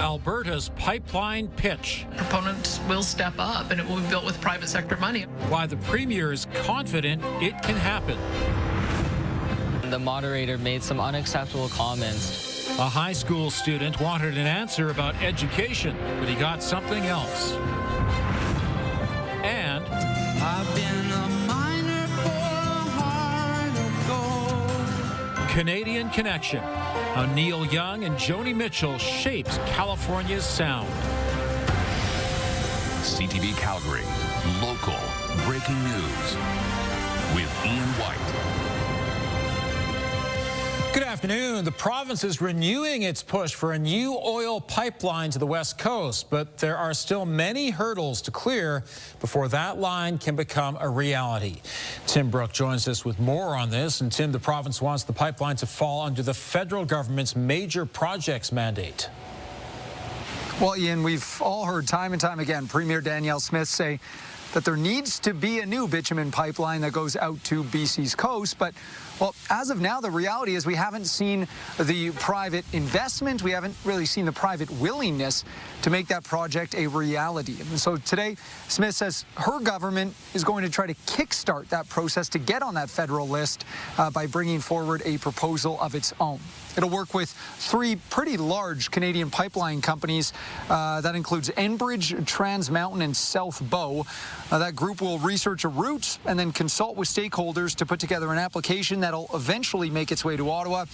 Alberta's pipeline pitch. Proponents will step up and it will be built with private sector money. Why the Premier is confident it can happen. The moderator made some unacceptable comments. A high school student wanted an answer about education, but he got something else. And I've been a miner for a heart of gold. Canadian Connection. How Neil Young and Joni Mitchell shaped California's sound. CTV Calgary, local breaking news with Ian White. Good afternoon. The province is renewing its push for a new oil pipeline to the West Coast, but there are still many hurdles to clear before that line can become a reality. Tim Brooke joins us with more on this. And Tim, the province wants the pipeline to fall under the federal government's major projects mandate. Well, Ian, we've all heard time and time again Premier Danielle Smith say that there needs to be a new bitumen pipeline that goes out to BC's coast. But, well, as of now, the reality is we haven't seen the private investment. We haven't really seen the private willingness to make that project a reality. And so today, Smith says her government is going to try to kickstart that process to get on that federal list by bringing forward a proposal of its own. It'll work with three pretty large Canadian pipeline companies. That includes Enbridge, Trans Mountain, and South Bow. That group will research a route and then consult with stakeholders to put together an application that'll eventually make its way to Ottawa.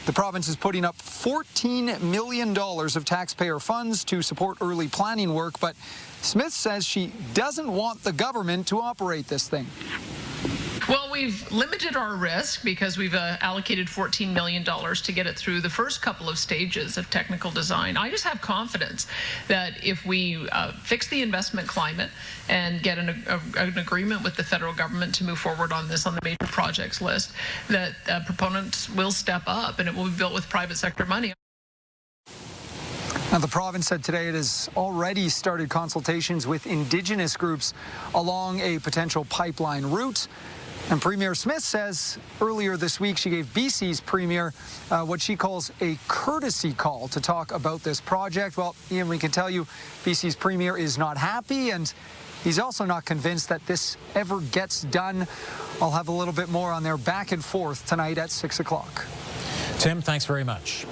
The province is putting up $14 million of taxpayer funds to support early planning work, but Smith says she doesn't want the government to operate this thing. Well, we've limited our risk because we've allocated $14 million to get it through the first couple of stages of technical design. I just have confidence that if we fix the investment climate and get an agreement with the federal government to move forward on this on the major projects list, that proponents will step up and it will be built with private sector money. Now, the province said today it has already started consultations with Indigenous groups along a potential pipeline route. And Premier Smith says earlier this week she gave BC's Premier what she calls a courtesy call to talk about this project. Well, Ian, we can tell you BC's Premier is not happy, and he's also not convinced that this ever gets done. I'll have a little bit more on their back and forth tonight at 6 o'clock. Tim, thanks very much.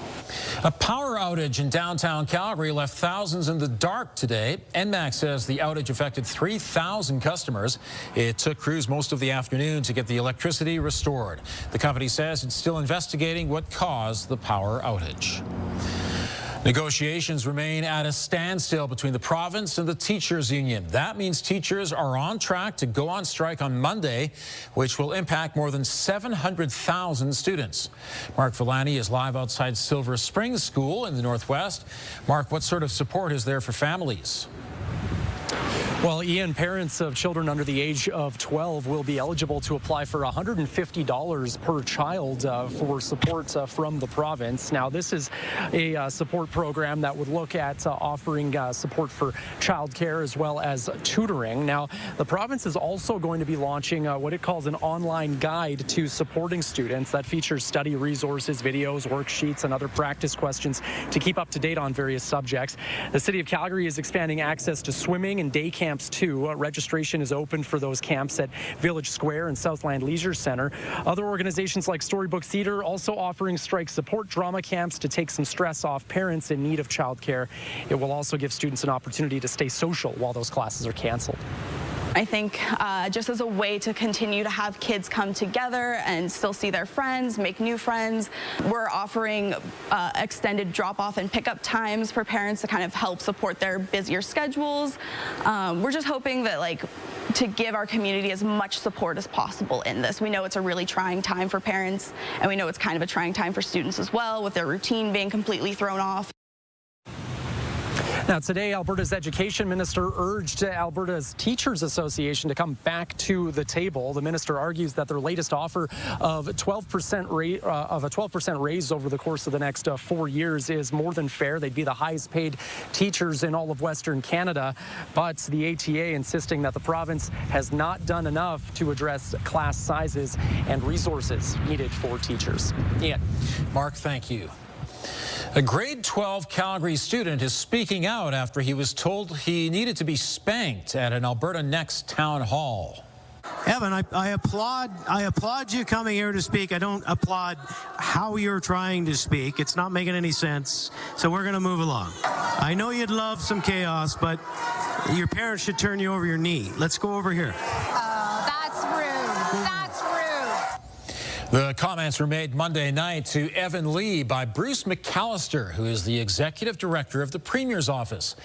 A power outage in downtown Calgary left thousands in the dark today. ENMAX says the outage affected 3,000 customers. It took crews most of the afternoon to get the electricity restored. The company says it's still investigating what caused the power outage. Negotiations remain at a standstill between the province and the teachers' union. That means teachers are on track to go on strike on Monday, which will impact more than 700,000 students. Mark Villani is live outside Silver Springs School in the Northwest. Mark, what sort of support is there for families? Well, Ian, parents of children under the age of 12 will be eligible to apply for $150 per child for support from the province. Now, this is a support program that would look at offering support for childcare as well as tutoring. Now, the province is also going to be launching what it calls an online guide to supporting students that features study resources, videos, worksheets, and other practice questions to keep up to date on various subjects. The City of Calgary is expanding access to swimming and day camps too. Registration is open for those camps at Village Square and Southland Leisure Center. Other organizations like Storybook Theatre also offering strike support drama camps to take some stress off parents in need of childcare. It will also give students an opportunity to stay social while those classes are canceled. I think just as a way to continue to have kids come together and still see their friends, make new friends, we're offering extended drop-off and pickup times for parents to kind of help support their busier schedules. We're just hoping that to give our community as much support as possible in this. We know it's a really trying time for parents, and we know it's kind of a trying time for students as well, with their routine being completely thrown off. Now, today, Alberta's education minister urged Alberta's Teachers Association to come back to the table. The minister argues that their latest offer of a 12% raise over the course of the next 4 years is more than fair. They'd be the highest paid teachers in all of Western Canada. But the ATA insisting that the province has not done enough to address class sizes and resources needed for teachers. Ian. Mark, thank you. A grade 12 Calgary student is speaking out after he was told he needed to be spanked at an Alberta Next town hall. Evan, I applaud you coming here to speak. I don't applaud how you're trying to speak. It's not making any sense. So we're going to move along. I know you'd love some chaos, but your parents should turn you over your knee. Let's go over here. Oh, that's rude. That's rude. The comments were made Monday night to Evan Lee by Bruce McAllister, who is the executive director of the Premier's office.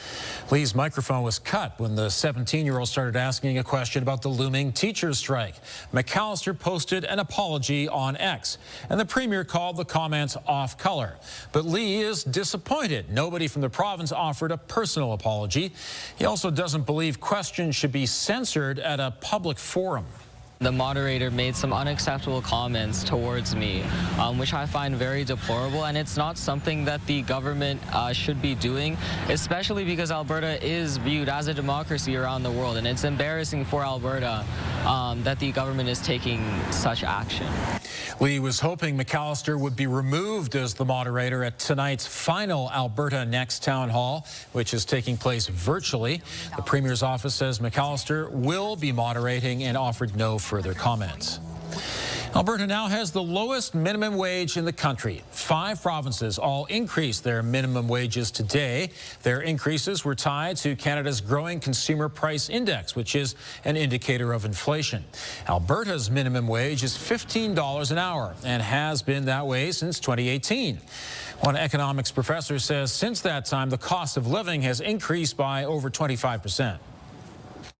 Lee's microphone was cut when the 17-year-old started asking a question about the looming teachers' strike. McAllister posted an apology on X, and the Premier called the comments off-color. But Lee is disappointed. Nobody from the province offered a personal apology. He also doesn't believe questions should be censored at a public forum. The moderator made some unacceptable comments towards me, which I find very deplorable, and it's not something that the government should be doing, especially because Alberta is viewed as a democracy around the world, and it's embarrassing for Alberta that the government is taking such action. Lee was hoping McAllister would be removed as the moderator at tonight's final Alberta Next town hall, which is taking place virtually. The Premier's office says McAllister will be moderating and offered no further comments. Alberta now has the lowest minimum wage in the country. 5 provinces all increased their minimum wages today. Their increases were tied to Canada's growing consumer price index, which is an indicator of inflation. Alberta's minimum wage is $15 an hour and has been that way since 2018. One economics professor says since that time, the cost of living has increased by over 25%.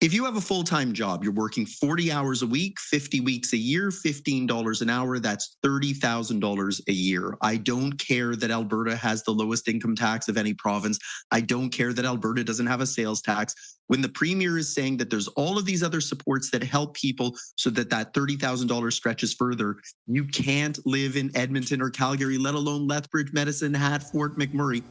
If you have a full-time job, you're working 40 hours a week, 50 weeks a year, $15 an hour, that's $30,000 a year. I don't care that Alberta has the lowest income tax of any province. I don't care that Alberta doesn't have a sales tax. When the Premier is saying that there's all of these other supports that help people so that that $30,000 stretches further, you can't live in Edmonton or Calgary, let alone Lethbridge, Medicine Hat, Fort McMurray.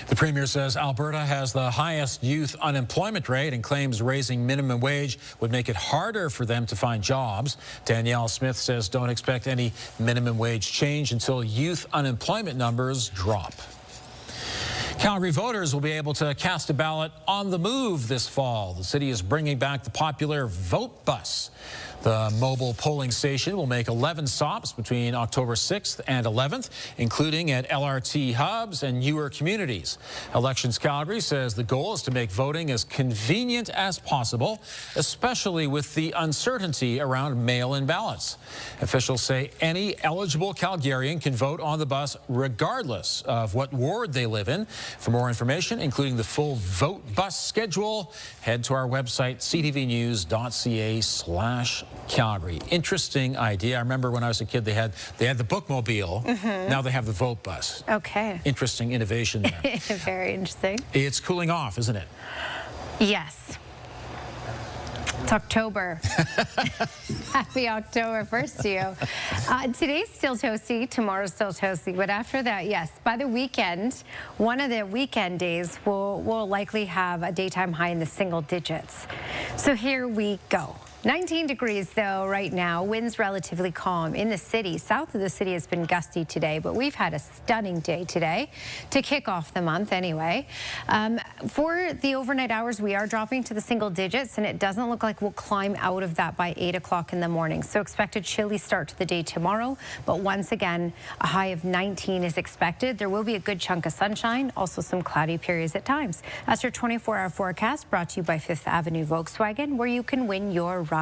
The Premier says Alberta has the highest youth unemployment rate and claims raising minimum wage would make it harder for them to find jobs. Danielle Smith says don't expect any minimum wage change until youth unemployment numbers drop. Calgary voters will be able to cast a ballot on the move this fall. The city is bringing back the popular Vote Bus. The mobile polling station will make 11 stops between October 6th and 11th, including at LRT hubs and newer communities. Elections Calgary says the goal is to make voting as convenient as possible, especially with the uncertainty around mail-in ballots. Officials say any eligible Calgarian can vote on the bus regardless of what ward they live in. For more information, including the full Vote Bus schedule, head to our website, ctvnews.ca/Calgary. Interesting idea. I remember when I was a kid, they had the bookmobile. Now they have the Vote Bus. Okay. Interesting innovation there. Very interesting. It's cooling off, isn't it? Yes. It's October. Happy October 1st to you. Today's still toasty, tomorrow's still toasty, but after that, yes, by the weekend, one of the weekend days will likely have a daytime high in the single digits. So here we go. 19 degrees, though, right now. Winds relatively calm in the city. South of the city has been gusty today, but we've had a stunning day today to kick off the month anyway. For the overnight hours, we are dropping to the single digits, and it doesn't look like we'll climb out of that by 8 o'clock in the morning. So expect a chilly start to the day tomorrow, but once again, a high of 19 is expected. There will be a good chunk of sunshine, also some cloudy periods at times. That's your 24-hour forecast brought to you by Fifth Avenue Volkswagen, where you can win your ride.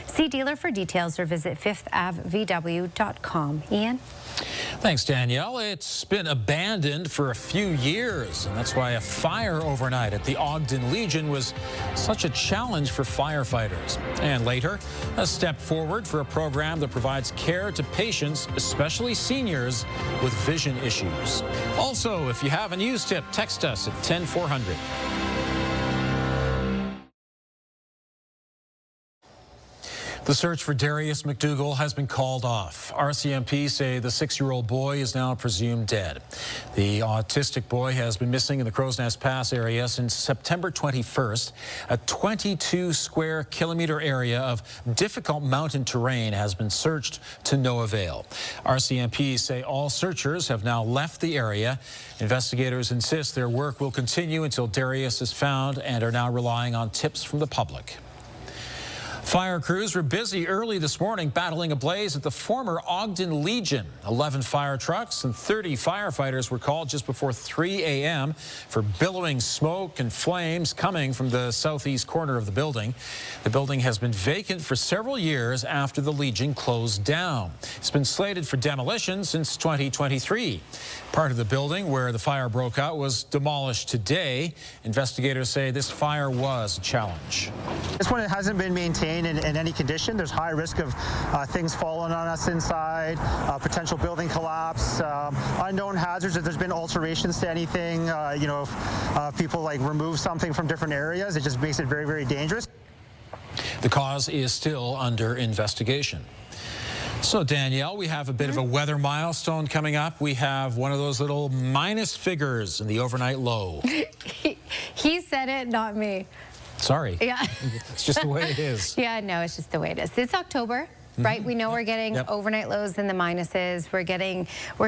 See dealer for details or visit fifthAvVW.com. Ian? Thanks, Danielle. It's been abandoned for a few years, and that's why a fire overnight at the Ogden Legion was such a challenge for firefighters. And later, a step forward for a program that provides care to patients, especially seniors, with vision issues. Also, if you have a news tip, text us at 10400. The search for Darius McDougall has been called off. RCMP say the 6-year-old boy is now presumed dead. The autistic boy has been missing in the Crow's Nest Pass area since September 21st. A 22 square kilometer area of difficult mountain terrain has been searched to no avail. RCMP say all searchers have now left the area. Investigators insist their work will continue until Darius is found and are now relying on tips from the public. Fire crews were busy early this morning battling a blaze at the former Ogden Legion. 11 fire trucks and 30 firefighters were called just before 3 a.m. for billowing smoke and flames coming from the southeast corner of the building. The building has been vacant for several years after the Legion closed down. It's been slated for demolition since 2023. Part of the building where the fire broke out was demolished today. Investigators say this fire was a challenge. This one hasn't been maintained in any condition. There's high risk of things falling on us inside, potential building collapse, unknown hazards. If there's been alterations to anything, if people like remove something from different areas, it just makes it very, very dangerous. The cause is still under investigation. So, Danielle, we have a bit of a weather milestone coming up. We have one of those little minus figures in the overnight low. He said it, not me. Sorry. Yeah. It's just the way it is. Yeah, no, it's just the way it is. It's October, right? We know we're getting overnight lows in the minuses. We're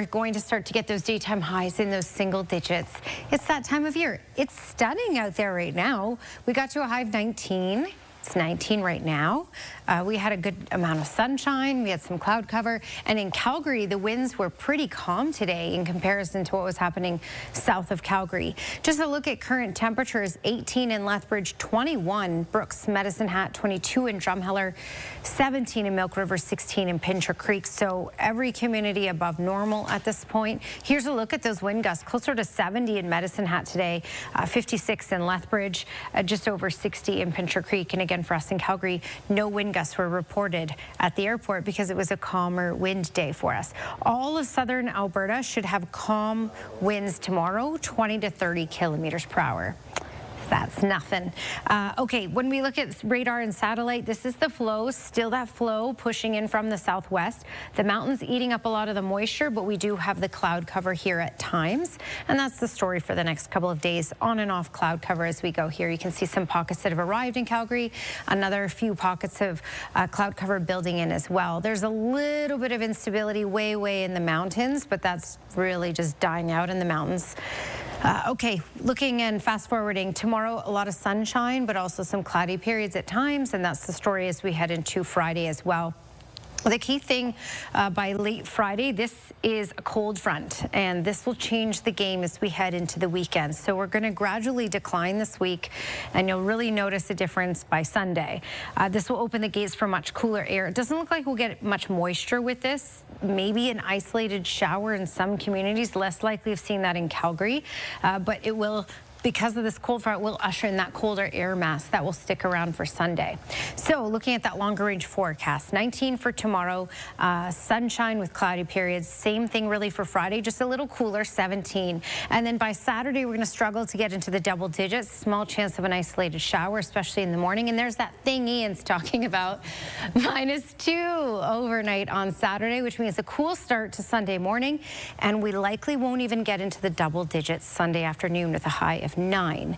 going to start to get those daytime highs in those single digits. It's that time of year. It's stunning out there right now. We got to a high of 19. It's 19 right now. We had a good amount of sunshine. We had some cloud cover. And in Calgary, the winds were pretty calm today in comparison to what was happening south of Calgary. Just a look at current temperatures, 18 in Lethbridge, 21 Brooks, Medicine Hat, 22 in Drumheller, 17 in Milk River, 16 in Pincher Creek. So every community above normal at this point. Here's a look at those wind gusts, closer to 70 in Medicine Hat today, 56 in Lethbridge, just over 60 in Pincher Creek. And again, for us in Calgary, no wind gusts were reported at the airport because it was a calmer wind day for us. All of southern Alberta should have calm winds tomorrow, 20 to 30 kilometers per hour. That's nothing. Okay, when we look at radar and satellite, this is the flow, still that flow pushing in from the southwest. The mountains eating up a lot of the moisture, but we do have the cloud cover here at times. And that's the story for the next couple of days, on and off cloud cover as we go here. You can see some pockets that have arrived in Calgary, another few pockets of cloud cover building in as well. There's a little bit of instability way in the mountains, but that's really just dying out in the mountains. Okay, looking and fast forwarding, tomorrow a lot of sunshine, but also some cloudy periods at times, and that's the story as we head into Friday as well. The key thing by late Friday, this is a cold front, and this will change the game as we head into the weekend. So we're going to gradually decline this week, and you'll really notice a difference by Sunday. This will open the gates for much cooler air. It doesn't look like we'll get much moisture with this. Maybe an isolated shower in some communities, less likely of seeing that in Calgary, but it will, because of this cold front, will usher in that colder air mass that will stick around for Sunday. So looking at that longer range forecast, 19 for tomorrow, sunshine with cloudy periods. Same thing really for Friday, just a little cooler, 17. And then by Saturday, we're going to struggle to get into the double digits. Small chance of an isolated shower, especially in the morning. And there's that thing Ian's talking about, -2 overnight on Saturday, which means a cool start to Sunday morning. And we likely won't even get into the double digits Sunday afternoon with a high of 9.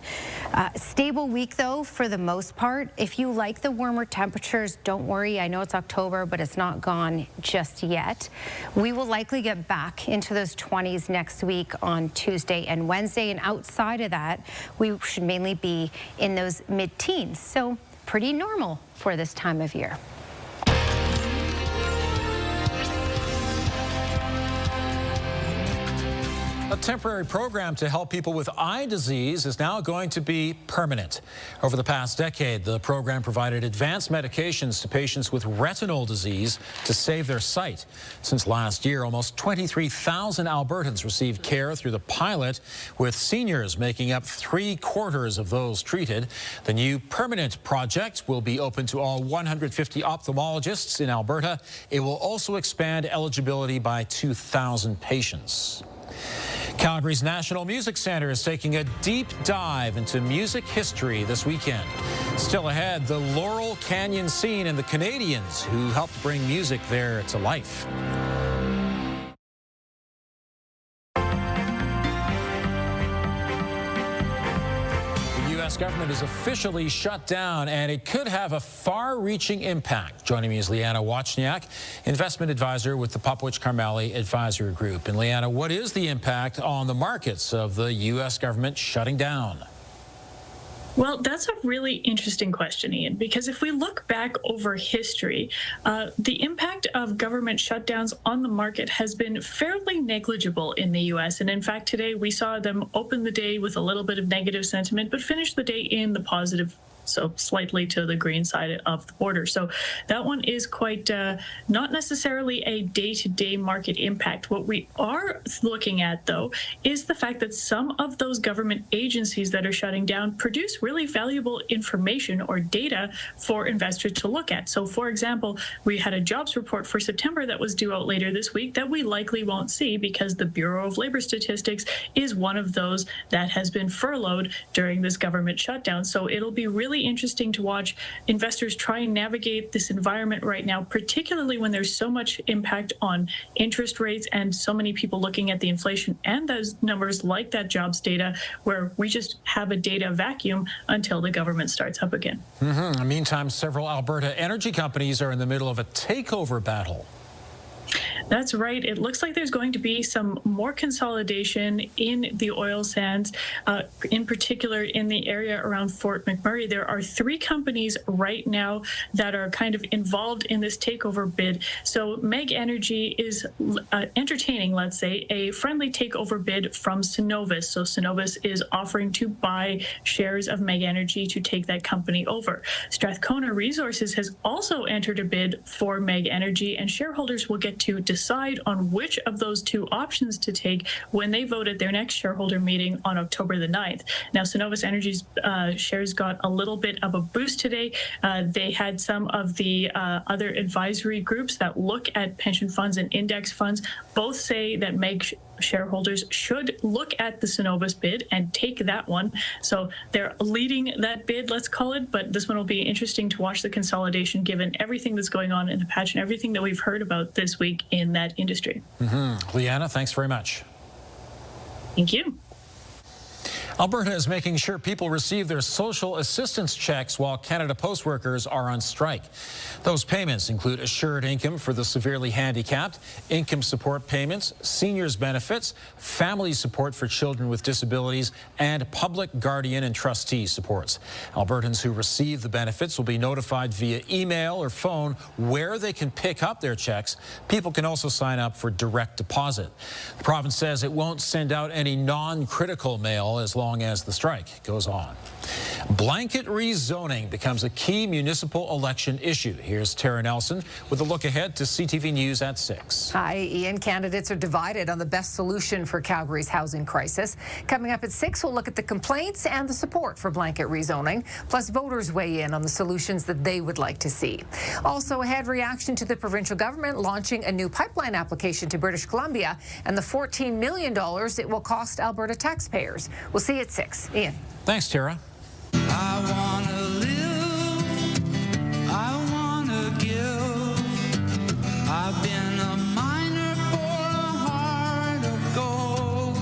Stable week though for the most part. If you like the warmer temperatures, don't worry. I know it's October, but it's not gone just yet. We will likely get back into those 20s next week on Tuesday and Wednesday, and outside of that, we should mainly be in those mid-teens. So pretty normal for this time of year. A temporary program to help people with eye disease is now going to be permanent. Over the past decade, the program provided advanced medications to patients with retinal disease to save their sight. Since last year, almost 23,000 Albertans received care through the pilot, with seniors making up 3/4 of those treated. The new permanent project will be open to all 150 ophthalmologists in Alberta. It will also expand eligibility by 2,000 patients. Calgary's National Music Centre is taking a deep dive into music history this weekend. Still ahead, the Laurel Canyon scene and the Canadians who helped bring music there to life. The U.S. government is officially shut down, and it could have a far-reaching impact. Joining me is Liana Wachniak, investment advisor with the Popowich-Karmali Advisory Group. And Liana, what is the impact on the markets of the U.S. government shutting down? Well, that's a really interesting question, Ian, because if we look back over history, the impact of government shutdowns on the market has been fairly negligible in the U.S. And in fact, today we saw them open the day with a little bit of negative sentiment, but finish the day in the positive, so slightly to the green side of the border. So that one is quite not necessarily a day-to-day market impact. What we are looking at, though, is the fact that some of those government agencies that are shutting down produce really valuable information or data for investors to look at. So, for example, we had a jobs report for September that was due out later this week that we likely won't see because the Bureau of Labor Statistics is one of those that has been furloughed during this government shutdown. So it'll be really interesting to watch investors try and navigate this environment right now, particularly when there's so much impact on interest rates and so many people looking at the inflation and those numbers like that jobs data, where we just have a data vacuum until the government starts up again. Meantime, several Alberta energy companies are in the middle of a takeover battle. That's right. It looks like there's going to be some more consolidation in the oil sands, in particular in the area around Fort McMurray. There are 3 companies right now that are kind of involved in this takeover bid. So MEG Energy is entertaining, let's say, a friendly takeover bid from Cenovus. So Cenovus is offering to buy shares of MEG Energy to take that company over. Strathcona Resources has also entered a bid for MEG Energy, and shareholders will get to decide on which of those 2 options to take when they vote at their next shareholder meeting on October the 9th. Now, Cenovus Energy's shares got a little bit of a boost today. They had some of the other advisory groups that look at pension funds and index funds both say that MEG shareholders should look at the Cenovus bid and take that one. So they're leading that bid, let's call it, but this one will be interesting to watch the consolidation given everything that's going on in the patch and everything that we've heard about this week in that industry. Liana, thanks very much. Thank you. Alberta is making sure people receive their social assistance checks while Canada Post workers are on strike. Those payments include assured income for the severely handicapped, income support payments, seniors benefits, family support for children with disabilities, and public guardian and trustee supports. Albertans who receive the benefits will be notified via email or phone where they can pick up their checks. People can also sign up for direct deposit. The province says it won't send out any non-critical mail as long as the strike goes on. Blanket rezoning becomes a key municipal election issue. Here's Tara Nelson with a look ahead to CTV News at 6. Hi, Ian. Candidates are divided on the best solution for Calgary's housing crisis. Coming up at 6, we'll look at the complaints and the support for blanket rezoning. Plus, voters weigh in on the solutions that they would like to see. Also ahead, reaction to the provincial government launching a new pipeline application to British Columbia and the $14 million it will cost Alberta taxpayers. We'll see you at 6. Ian. Thanks, Tara. I wanna live, I wanna give. I've been a miner for a heart of gold.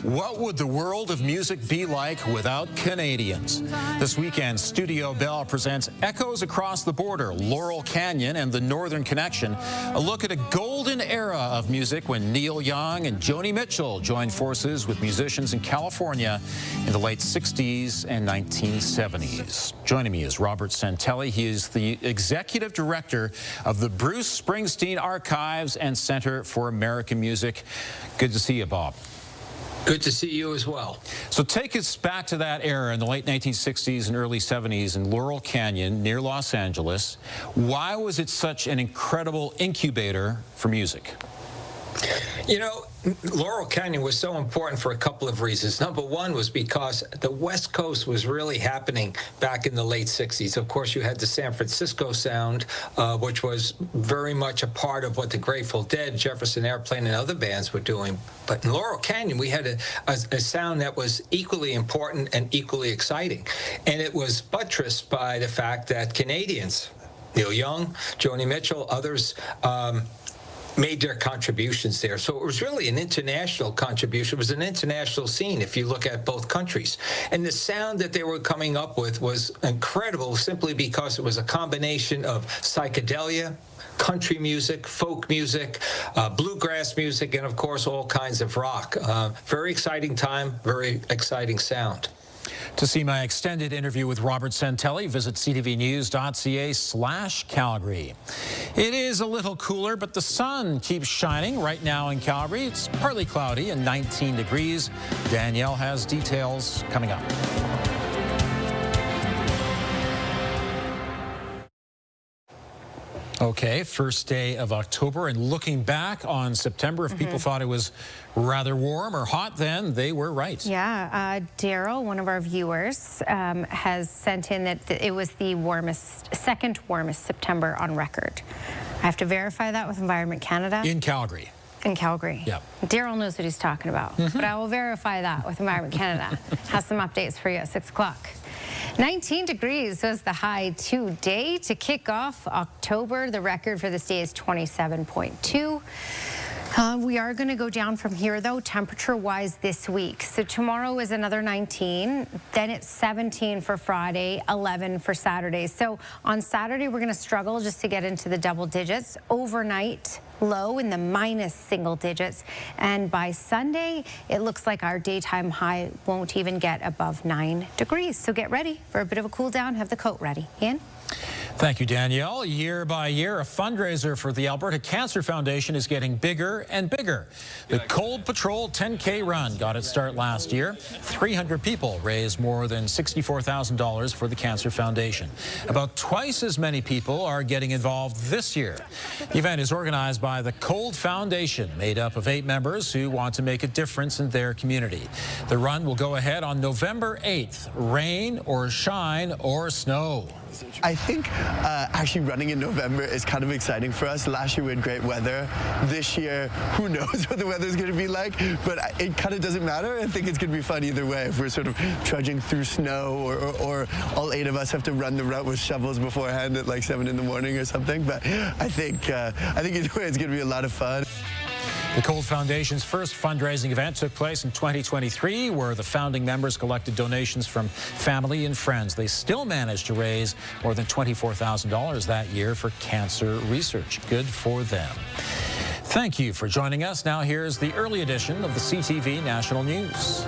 What would the world of music be like without Canadians? This weekend, Studio Bell presents Echoes Across the Border, Laurel Canyon and the Northern Connection, a look at a golden era of music when Neil Young and Joni Mitchell joined forces with musicians in California in the late 60s and 1970s. Joining me is Robert Santelli. He is the executive director of the Bruce Springsteen Archives and Center for American Music. Good to see you, Bob. Good to see you as well. So take us back to that era in the late 1960s and early 70s in Laurel Canyon near Los Angeles. Why was it such an incredible incubator for music? You know, Laurel Canyon was so important for a couple of reasons. Number one was because the West Coast was really happening back in the late 60s. Of course, you had the San Francisco sound, which was very much a part of what the Grateful Dead, Jefferson Airplane, and other bands were doing. But in Laurel Canyon, we had a sound that was equally important and equally exciting. And it was buttressed by the fact that Canadians, Neil Young, Joni Mitchell, others, made their contributions there. So it was really an international contribution. It was an international scene if you look at both countries. And the sound that they were coming up with was incredible simply because it was a combination of psychedelia, country music, folk music, bluegrass music, and of course all kinds of rock. Very exciting time, very exciting sound. To see my extended interview with Robert Santelli, visit ctvnews.ca/Calgary. It is a little cooler, but the sun keeps shining right now in Calgary. It's partly cloudy and 19 degrees. Danielle has details coming up. Okay, first day of October, and looking back on September, if people thought it was rather warm or hot then, they were right. Yeah, Daryl, one of our viewers, has sent in that it was the second warmest September on record. I have to verify that with Environment Canada. In Calgary. In Calgary. Yeah. Daryl knows what he's talking about, but I will verify that with Environment Canada. Has some updates for you at 6 o'clock. 19 degrees was the high today to kick off October. The record for this day is 27.2. We are going to go down from here, though, temperature-wise this week. So tomorrow is another 19. Then it's 17 for Friday, 11 for Saturday. So on Saturday, we're going to struggle just to get into the double digits. Overnight, low in the minus single digits. And by Sunday, it looks like our daytime high won't even get above 9 degrees. So get ready for a bit of a cool down. Have the coat ready. Ian? Thank you, Danielle. Year by year, a fundraiser for the Alberta Cancer Foundation is getting bigger and bigger. The Cold Patrol 10K run got its start last year. 300 people raised more than $64,000 for the Cancer Foundation. About twice as many people are getting involved this year. The event is organized by the Cold Foundation, made up of 8 members who want to make a difference in their community. The run will go ahead on November 8th, rain or shine or snow. I think actually running in November is kind of exciting for us. Last year we had great weather. This year, who knows what the weather is going to be like, but it kind of doesn't matter. I think it's going to be fun either way if we're sort of trudging through snow or all 8 of us have to run the route with shovels beforehand at like 7 in the morning or something. But I think either way it's going to be a lot of fun. The Cold Foundation's first fundraising event took place in 2023, where the founding members collected donations from family and friends. They still managed to raise more than $24,000 that year for cancer research. Good for them. Thank you for joining us. Now here's the early edition of the CTV National News.